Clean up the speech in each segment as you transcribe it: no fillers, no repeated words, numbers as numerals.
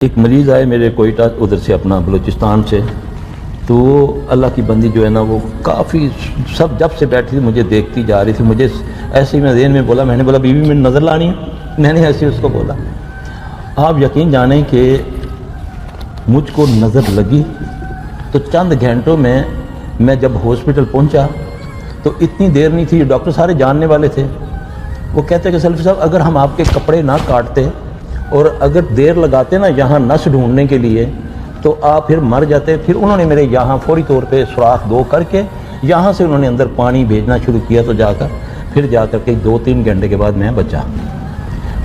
ایک مریض آئے میرے کوئٹہ ادھر سے اپنا بلوچستان سے، تو اللہ کی بندی جو ہے نا وہ کافی سب جب سے بیٹھی تھی مجھے دیکھتی جا رہی تھی. مجھے ایسے ہی میں ذہن میں بولا، میں نے بولا بیوی میں نظر لانی ہے. میں نے ایسے ہی اس کو بولا. آپ یقین جانیں کہ مجھ کو نظر لگی تو چند گھنٹوں میں جب ہاسپٹل پہنچا تو اتنی دیر نہیں تھی. ڈاکٹر سارے جاننے والے تھے. وہ کہتے کہ سلفی صاحب اگر ہم آپ کے کپڑے نہ کاٹتے اور اگر دیر لگاتے نا یہاں نس ڈھونڈنے کے لیے تو آپ پھر مر جاتے. پھر انہوں نے میرے یہاں فوری طور پہ سوراخ 2 کر کے یہاں سے انہوں نے اندر پانی بھیجنا شروع کیا. تو پھر جا کر کے 2-3 گھنٹے کے بعد میں بچا.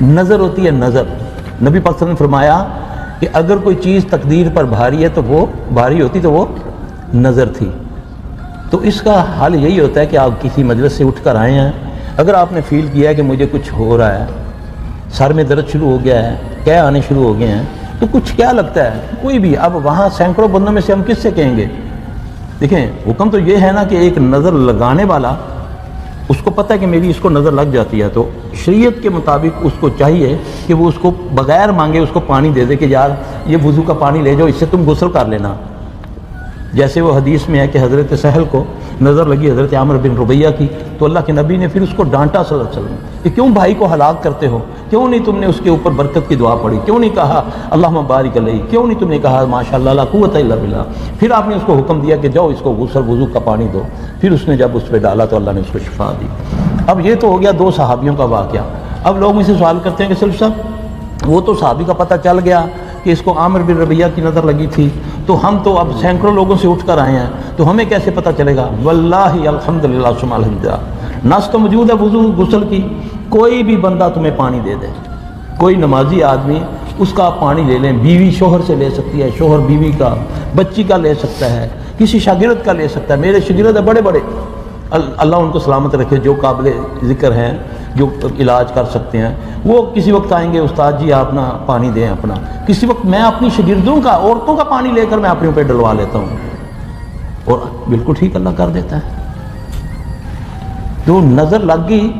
نظر ہوتی ہے نظر. نبی پاک صلی اللہ علیہ وسلم نے فرمایا کہ اگر کوئی چیز تقدیر پر بھاری ہے تو وہ بھاری ہوتی تو وہ نظر تھی. تو اس کا حل یہی ہوتا ہے کہ آپ کسی مجلس سے اٹھ کر آئے ہیں، اگر آپ نے فیل کیا ہے کہ مجھے کچھ ہو رہا ہے، سر میں درد شروع ہو گیا ہے، کیا آنے شروع ہو گئے ہیں، تو کچھ کیا لگتا ہے کوئی بھی. اب وہاں سینکڑوں بندوں میں سے ہم کس سے کہیں گے؟ دیکھیں حکم تو یہ ہے نا کہ ایک نظر لگانے والا اس کو پتہ ہے کہ میری اس کو نظر لگ جاتی ہے، تو شریعت کے مطابق اس کو چاہیے کہ وہ اس کو بغیر مانگے اس کو پانی دے دے کہ یار یہ وضو کا پانی لے جاؤ، اس سے تم غسل کر لینا. جیسے وہ حدیث میں ہے کہ حضرت سہل کو نظر لگی حضرت عامر بن ربیہ کی، تو اللہ کے نبی نے پھر اس کو ڈانٹا صلی اللہ علیہ وسلم کہ کیوں بھائی کو ہلاک کرتے ہو؟ کیوں نہیں تم نے اس کے اوپر برکت کی دعا پڑھی؟ کیوں نہیں کہا اللہم بارک علیہ؟ کیوں نہیں تم نے کہا ماشاءاللہ لا قوت الا باللہ؟ پھر آپ نے اس کو حکم دیا کہ جاؤ اس کو غسل وضو کا پانی دو. پھر اس نے جب اس پہ ڈالا تو اللہ نے اس کو شفا دی. اب یہ تو ہو گیا 2 صحابیوں کا واقعہ. اب لوگ مجھ سے سوال کرتے ہیں کہ سلف صاحب وہ تو صحابی کا پتہ چل گیا کہ اس کو عامر بن ربیہ کی نظر لگی تھی، تو ہم تو اب سینکڑوں لوگوں سے اٹھ کر آئے ہیں تو ہمیں کیسے پتہ چلے گا؟ واللہ الحمدللہ ثم الحمدللہ نص تو موجود ہے وضو غسل کی. کوئی بھی بندہ تمہیں پانی دے دے، کوئی نمازی آدمی اس کا پانی لے لیں. بیوی شوہر سے لے سکتی ہے، شوہر بیوی کا، بچی کا لے سکتا ہے، کسی شاگرد کا لے سکتا ہے. میرے شاگرد بڑے بڑے، اللہ ان کو سلامت رکھے، جو قابل ذکر ہیں، جو علاج کر سکتے ہیں، وہ کسی وقت آئیں گے استاد جی آپ نا پانی دیں اپنا. کسی وقت میں اپنی شاگردوں کا، عورتوں کا پانی لے کر میں اپنے پہ ڈلوا لیتا ہوں اور بالکل ٹھیک اللہ کر دیتا ہے. جو نظر لگ گئی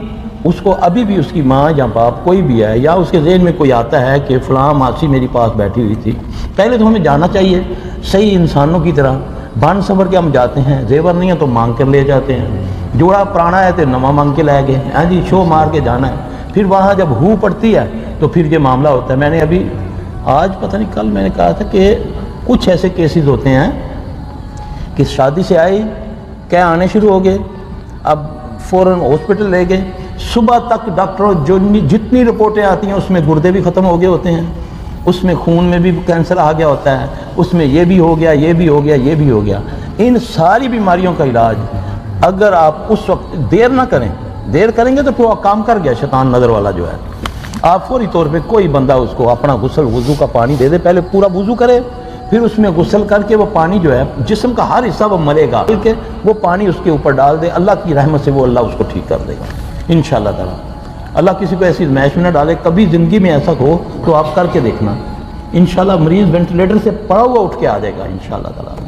اس کو ابھی بھی اس کی ماں یا باپ کوئی بھی ہے یا اس کے ذہن میں کوئی آتا ہے کہ فلاں ماسی میری پاس بیٹھی ہوئی تھی، پہلے تو ہمیں جانا چاہیے صحیح انسانوں کی طرح. بن سنور کے ہم جاتے ہیں، زیور نہیں ہے تو مانگ کر لے جاتے ہیں، جوڑا پرانا ہے تو نواں مانگ کے لے گئے. ہاں جی شو مار کے جانا ہے. پھر وہاں جب ہو پڑتی ہے تو پھر یہ معاملہ ہوتا ہے. میں نے ابھی آج پتہ نہیں کل میں نے کہا تھا کہ کچھ ایسے کیسز ہوتے ہیں کہ شادی سے آئی کیا آنے شروع ہو گئے، اب فوراً ہاسپٹل لے گئے. صبح تک ڈاکٹر جو جتنی رپورٹیں آتی ہیں اس میں گردے بھی ختم ہو گئے ہوتے ہیں، اس میں خون میں بھی کینسر آ گیا ہوتا ہے، اس میں یہ بھی ہو گیا، یہ بھی ہو گیا، یہ بھی ہو گیا. ان ساری بیماریوں کا علاج اگر آپ اس وقت دیر نہ کریں، دیر کریں گے تو پھر کام کر گیا شیطان نظر والا جو ہے. آپ فوری طور پہ کوئی بندہ اس کو اپنا غسل وضو کا پانی دے دے، پہلے پورا وضو کرے، پھر اس میں غسل کر کے وہ پانی جو ہے جسم کا ہر حصہ وہ ملے گا، بلکہ وہ پانی اس کے اوپر ڈال دے. اللہ کی رحمت سے وہ اللہ اس کو ٹھیک کر دے گا انشاءاللہ تعالی. اللہ کسی کو ایسی ازمائش میں نہ ڈالے. کبھی زندگی میں ایسا ہو تو آپ کر کے دیکھنا، انشاءاللہ مریض وینٹیلیٹر سے پڑا ہوا اٹھ کے آ جائے گا انشاءاللہ تعالی.